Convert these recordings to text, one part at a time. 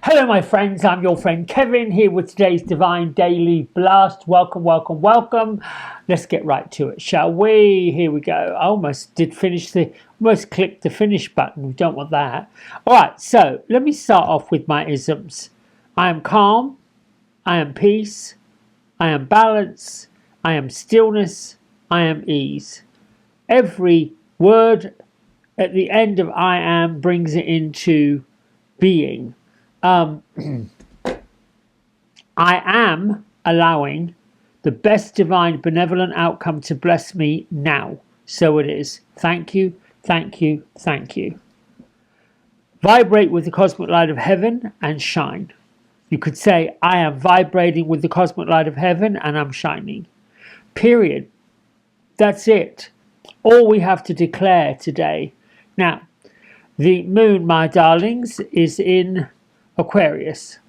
Hello, my friends. I'm your friend Kevin here with today's Divine Daily Blast. Welcome, welcome, welcome. Let's get right to it, shall we? Here we go. I almost clicked the finish button. We don't want that. All right, so let me start off with my isms. I am calm. I am peace. I am balance. I am stillness. I am ease. Every word at the end of I am brings it into being. I am allowing the best divine benevolent outcome to bless me now. So it is. Thank you, thank you, thank you. Vibrate with the cosmic light of heaven and shine. You could say, I am vibrating with the cosmic light of heaven and I'm shining. Period. That's it. All we have to declare today. Now, the moon, my darlings, is in Aquarius,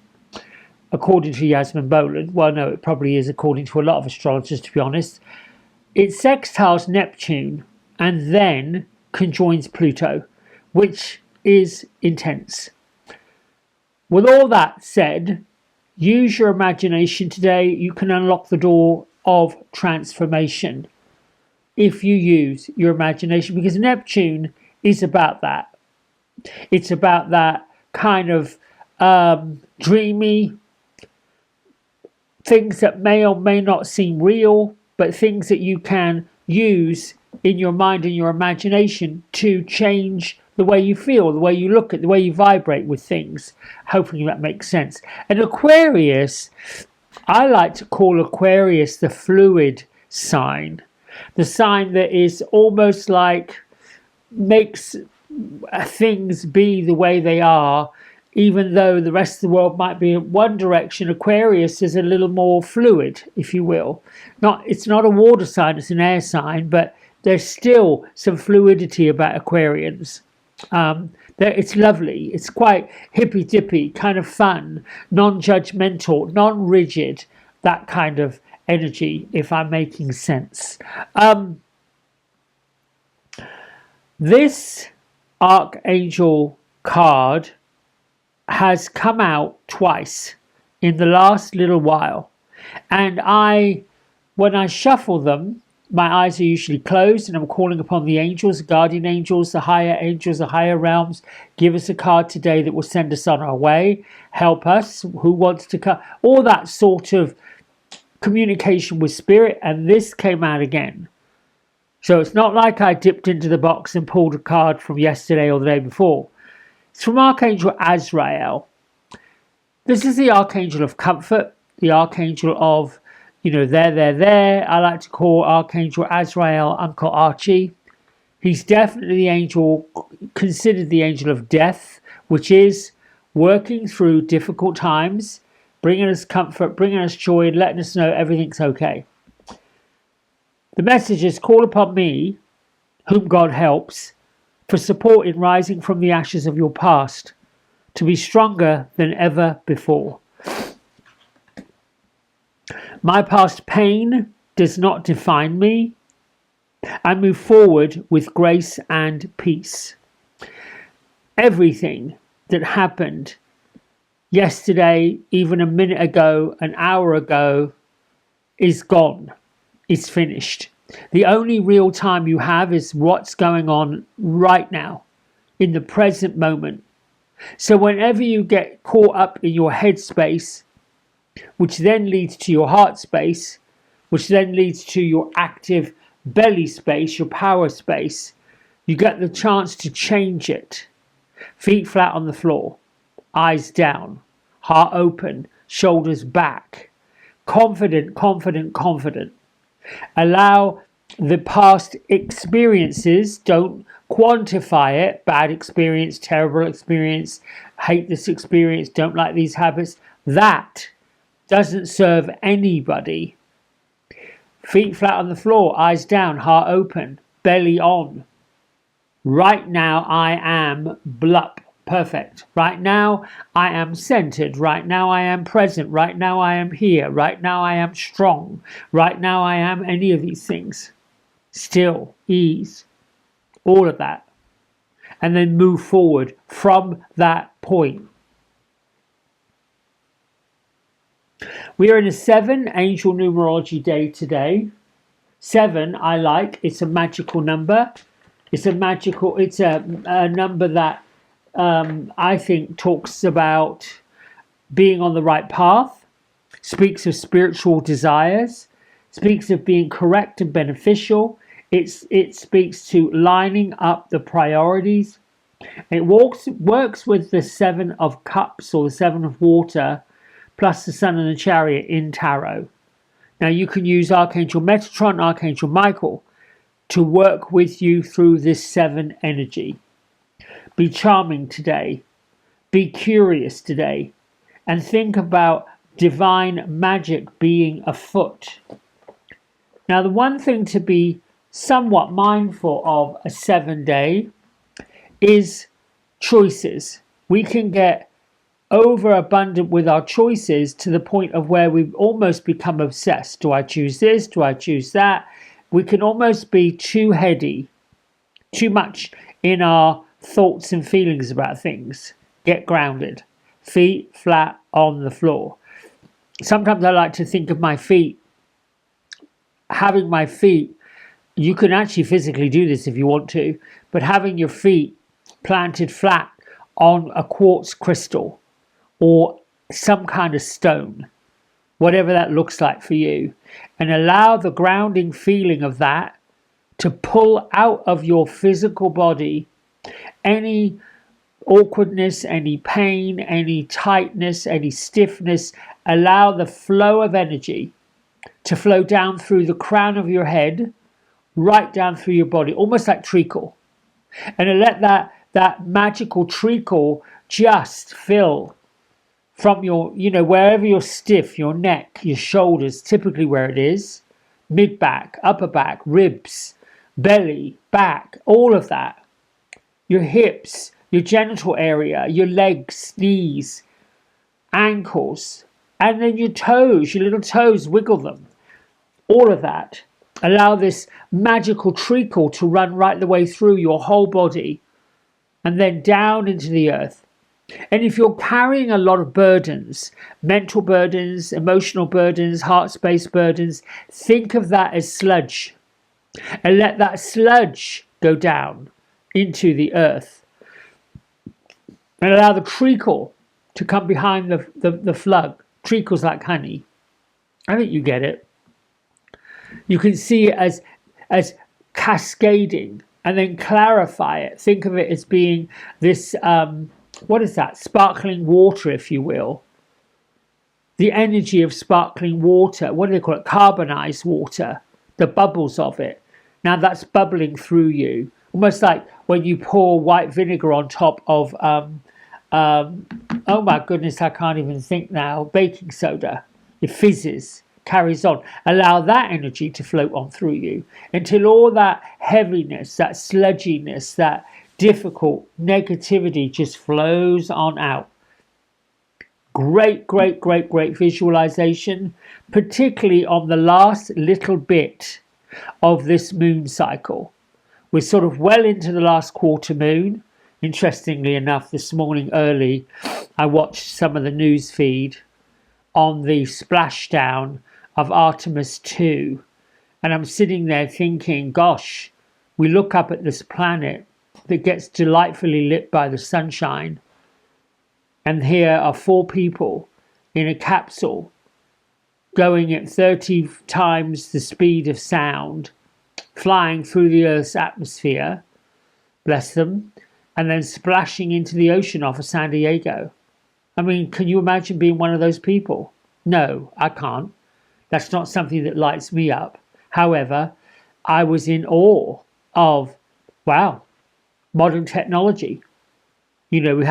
according to Yasmin Boland. Well, no, it probably is according to a lot of astrologers, to be honest. It sextiles Neptune and then conjoins Pluto, which is intense. With all that said, use your imagination today. You can unlock the door of transformation if you use your imagination, because Neptune is about that. It's about that kind of dreamy things that may or may not seem real, but things that you can use in your mind and your imagination to change the way you feel, the way you look at, the way you vibrate with things. Hopefully that makes sense. And Aquarius, I like to call Aquarius the fluid sign, the sign that is almost like makes things be the way they are. Even though the rest of the world might be in one direction, Aquarius is a little more fluid, if you will. It's not a water sign, it's an air sign, but there's still some fluidity about Aquarians. It's lovely. It's quite hippy-dippy, kind of fun, non-judgmental, non-rigid, that kind of energy, if I'm making sense. This Archangel card has come out twice in the last little while, and when I shuffle them, my eyes are usually closed and I'm calling upon the angels, guardian angels, the higher realms. Give us a card today that will send us on our way, help us, who wants to come, all that sort of communication with spirit. And this came out again, so it's not like I dipped into the box and pulled a card from yesterday or the day before. It's from Archangel Azrael. This is the Archangel of Comfort, the Archangel of, there. I like to call Archangel Azrael Uncle Archie. He's definitely the angel, considered the angel of death, which is working through difficult times, bringing us comfort, bringing us joy, and letting us know everything's okay. The message is, call upon me, whom God helps, for support in rising from the ashes of your past, to be stronger than ever before. My past pain does not define me. I move forward with grace and peace. Everything that happened yesterday, even a minute ago, an hour ago, is gone. It's finished. The only real time you have is what's going on right now, in the present moment. So whenever you get caught up in your head space, which then leads to your heart space, which then leads to your active belly space, your power space, you get the chance to change it. Feet flat on the floor, eyes down, heart open, shoulders back. Confident, confident, confident. Allow the past experiences, don't quantify it, bad experience, terrible experience, hate this experience, don't like these habits. That doesn't serve anybody. Feet flat on the floor, eyes down, heart open, belly on. Right now I am blup. Perfect. Right now I am centered. Right now I am present. Right now I am here. Right now I am strong. Right now I am any of these things. Still, ease, all of that. And then move forward from that point. We are in a 7 angel numerology day today. 7 I like. It's a magical number. It's a number that I think talks about being on the right path, speaks of spiritual desires, speaks of being correct and beneficial. It speaks to lining up the priorities. It works with the 7 of cups or the 7 of water plus the sun and the chariot in tarot. Now you can use Archangel Metatron, Archangel Michael to work with you through this 7 energy. Be charming today. Be curious today. And think about divine magic being afoot. Now, the one thing to be somewhat mindful of a 7 day is choices. We can get overabundant with our choices to the point of where we've almost become obsessed. Do I choose this? Do I choose that? We can almost be too heady, too much in our thoughts and feelings about things. Get grounded. Feet flat on the floor. Sometimes I like to think of my feet. Having my feet, you can actually physically do this if you want to, but having your feet planted flat on a quartz crystal or some kind of stone, whatever that looks like for you, and allow the grounding feeling of that to pull out of your physical body any awkwardness, any pain, any tightness, any stiffness. Allow the flow of energy to flow down through the crown of your head, right down through your body, almost like treacle. And let that magical treacle just fill from your, wherever you're stiff, your neck, your shoulders, typically where it is, mid back, upper back, ribs, belly, back, all of that. Your hips, your genital area, your legs, knees, ankles, and then your toes, your little toes, wiggle them. All of that. Allow this magical treacle to run right the way through your whole body and then down into the earth. And if you're carrying a lot of burdens, mental burdens, emotional burdens, heart space burdens, think of that as sludge and let that sludge go down into the earth. And allow the treacle to come behind the flood. Treacle's like honey. I think you get it. You can see it as cascading and then clarify it. Think of it as being this, what is that? Sparkling water, if you will. The energy of sparkling water. What do they call it? Carbonized water. The bubbles of it. Now that's bubbling through you. Almost like when you pour white vinegar on top of, oh my goodness, I can't even think now, baking soda. It fizzes, carries on. Allow that energy to float on through you until all that heaviness, that sludginess, that difficult negativity just flows on out. Great, great, great, great visualization, particularly on the last little bit of this moon cycle. We're sort of well into the last quarter moon. Interestingly enough, this morning early, I watched some of the news feed on the splashdown of Artemis 2. And I'm sitting there thinking, gosh, we look up at this planet that gets delightfully lit by the sunshine. And here are 4 people in a capsule going at 30 times the speed of sound, flying through the Earth's atmosphere, bless them, and then splashing into the ocean off of San Diego. I mean, can you imagine being one of those people? No, I can't. That's not something that lights me up. However, I was in awe of, wow, modern technology. You know, we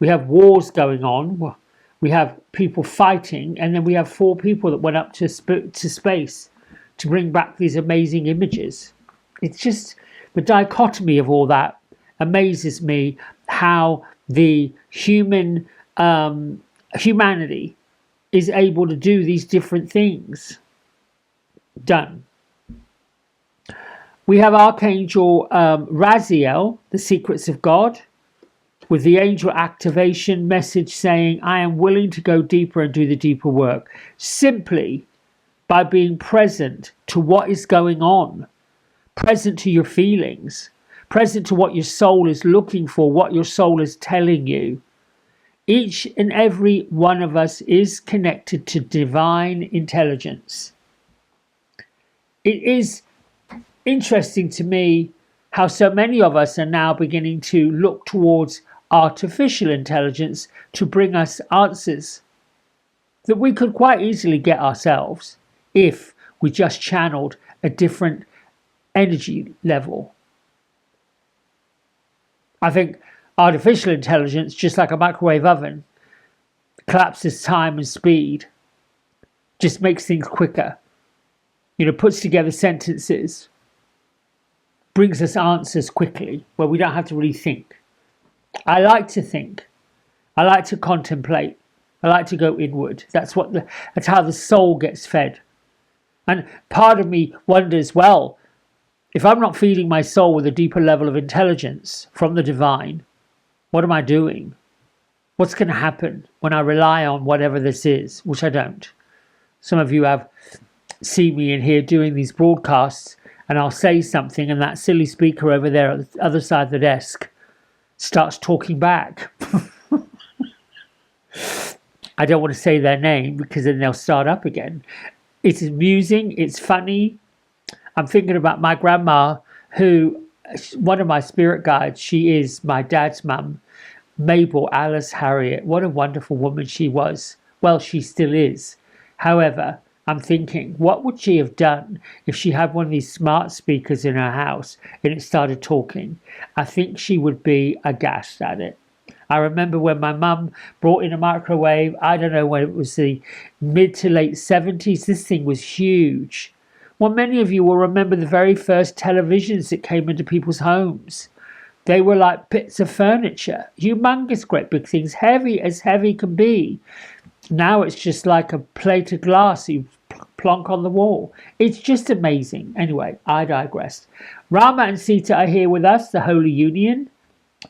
have wars going on. We have people fighting, and then we have 4 people that went up to space to bring back these amazing images. It's just the dichotomy of all that amazes me, how the humanity is able to do these different things. Done. We have Archangel Raziel, the secrets of God. with the angel activation message saying, I am willing to go deeper and do the deeper work, simply by being present to what is going on, present to your feelings, present to what your soul is looking for, what your soul is telling you. Each and every one of us is connected to divine intelligence. It is interesting to me how so many of us are now beginning to look towards artificial intelligence to bring us answers that we could quite easily get ourselves if we just channeled a different energy level. I think artificial intelligence, just like a microwave oven, collapses time and speed, just makes things quicker, puts together sentences, brings us answers quickly where we don't have to really think. I like to think. I like to contemplate. I like to go inward. That's how the soul gets fed. And part of me wonders, well, if I'm not feeding my soul with a deeper level of intelligence from the divine, what am I doing? What's going to happen when I rely on whatever this is, which I don't? Some of you have seen me in here doing these broadcasts, and I'll say something and that silly speaker over there at the other side of the desk starts talking back. I don't want to say their name because then they'll start up again. It's amusing, it's funny. I'm thinking about my grandma, who, one of my spirit guides, she is my dad's mum, Mabel Alice Harriet. What a wonderful woman she was. Well, she still is. However, I'm thinking, what would she have done if she had one of these smart speakers in her house and it started talking? I think she would be aghast at it. I remember when my mum brought in a microwave, I don't know when it was, the mid to late 70s, this thing was huge. Well, many of you will remember the very first televisions that came into people's homes. They were like bits of furniture, humongous, great big things, heavy as heavy can be. Now it's just like a plate of glass you plonk on the wall. It's just amazing. Anyway, I digress. Rama and Sita are here with us, the Holy Union,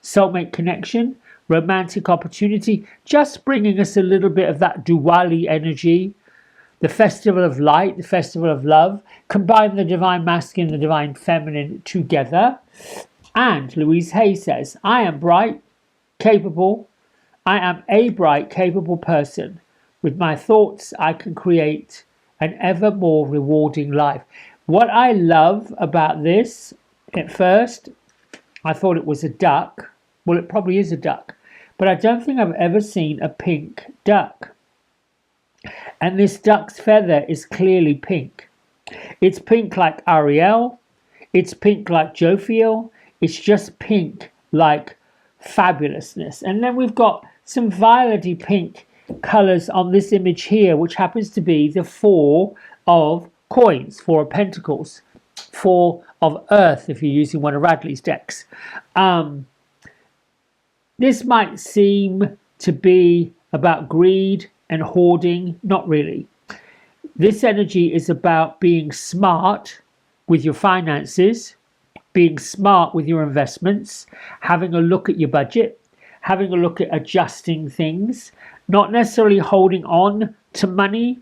soulmate connection, romantic opportunity, just bringing us a little bit of that Diwali energy, the festival of light, the festival of love, combine the divine masculine and the divine feminine together. And Louise Hay says, I am bright, capable. I am a bright, capable person. With my thoughts, I can create an ever more rewarding life. What I love about this, at first, I thought it was a duck. Well, it probably is a duck. But I don't think I've ever seen a pink duck. And this duck's feather is clearly pink. It's pink like Ariel. It's pink like Jophiel. It's just pink like fabulousness. And then we've got some violety pink colours on this image here, which happens to be the four of coins, four of pentacles, four of earth, if you're using one of Radley's decks. This might seem to be about greed and hoarding. Not really. This energy is about being smart with your finances, being smart with your investments, having a look at your budget, having a look at adjusting things, not necessarily holding on to money,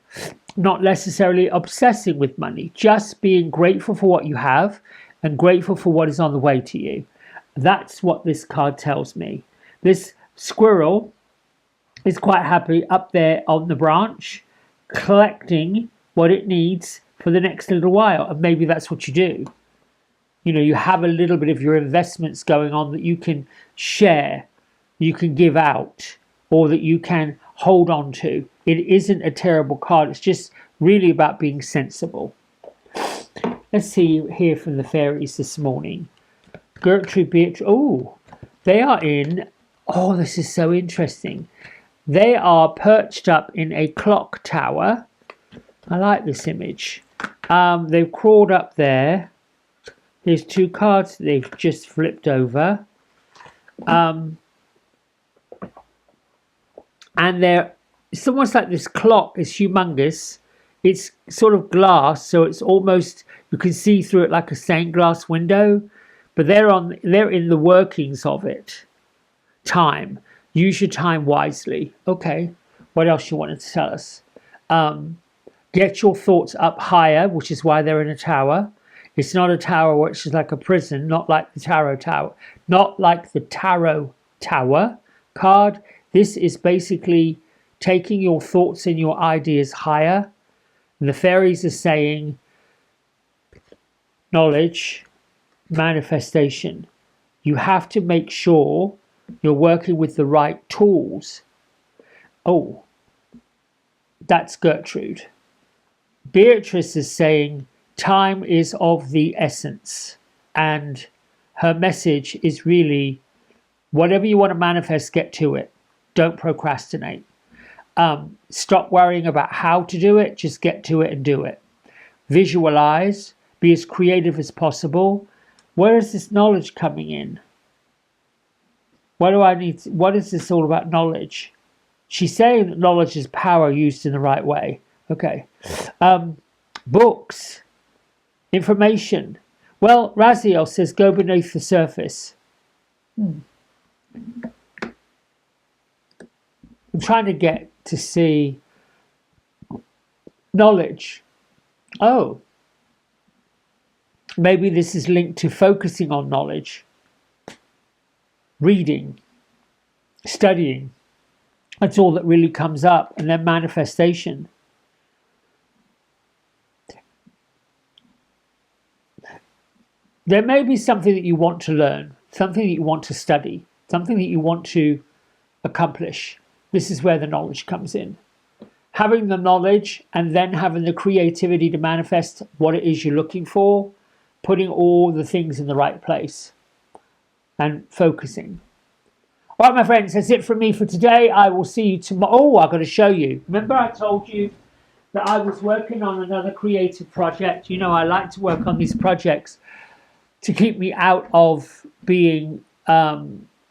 not necessarily obsessing with money, just being grateful for what you have and grateful for what is on the way to you. That's what this card tells me. This squirrel is quite happy up there on the branch, collecting what it needs for the next little while. And maybe that's what you do. You have a little bit of your investments going on that you can share, you can give out, or that you can hold on to. It isn't a terrible card. It's just really about being sensible. Let's hear from the fairies this morning. Gertrude, Beatrice. Oh, they are in. Oh, this is so interesting. They are perched up in a clock tower. I like this image. They've crawled up there. Here's two cards that they've just flipped over. And it's almost like this clock is humongous. It's sort of glass, so it's almost, you can see through it like a stained glass window. But they're in the workings of it. time. Use your time wisely. Okay. What else you wanted to tell us? Get your thoughts up higher, which is why they're in a tower. It's not a tower which is like a prison, not like the tarot tower, not like the tarot tower card. This is basically taking your thoughts and your ideas higher. And the fairies are saying knowledge, manifestation. You have to make sure you're working with the right tools. Oh, that's Gertrude. Beatrice is saying time is of the essence, and her message is really whatever you want to manifest, get to it. Don't procrastinate. Stop worrying about how to do it, just get to it and do it. Visualize, be as creative as possible. Where is this knowledge coming in? What is this all about knowledge? She's saying that knowledge is power used in the right way. Okay. Books, information. Well, Raziel says go beneath the surface. I'm trying to get to see knowledge. Oh, maybe this is linked to focusing on knowledge, reading, studying. That's all that really comes up. And then manifestation. There may be something that you want to learn, something that you want to study, something that you want to accomplish. This is where the knowledge comes in. Having the knowledge and then having the creativity to manifest what it is you're looking for, putting all the things in the right place and focusing. All right, my friends, that's it from me for today. I will see you tomorrow. Oh, I've got to show you. Remember I told you that I was working on another creative project. You know, I like to work on these projects to keep me out of being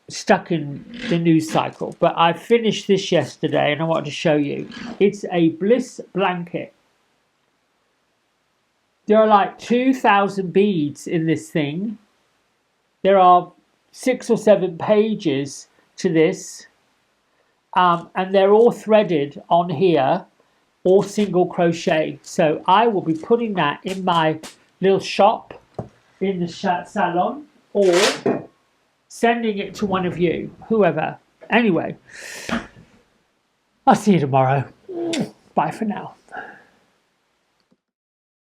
stuck in the news cycle. But I finished this yesterday and I wanted to show you. It's a bliss blanket. There are like 2,000 beads in this thing. There are 6 or 7 pages to this. And they're all threaded on here, all single crochet. So I will be putting that in my little shop in the salon, or sending it to one of you, whoever. Anyway, I'll see you tomorrow. Bye for now.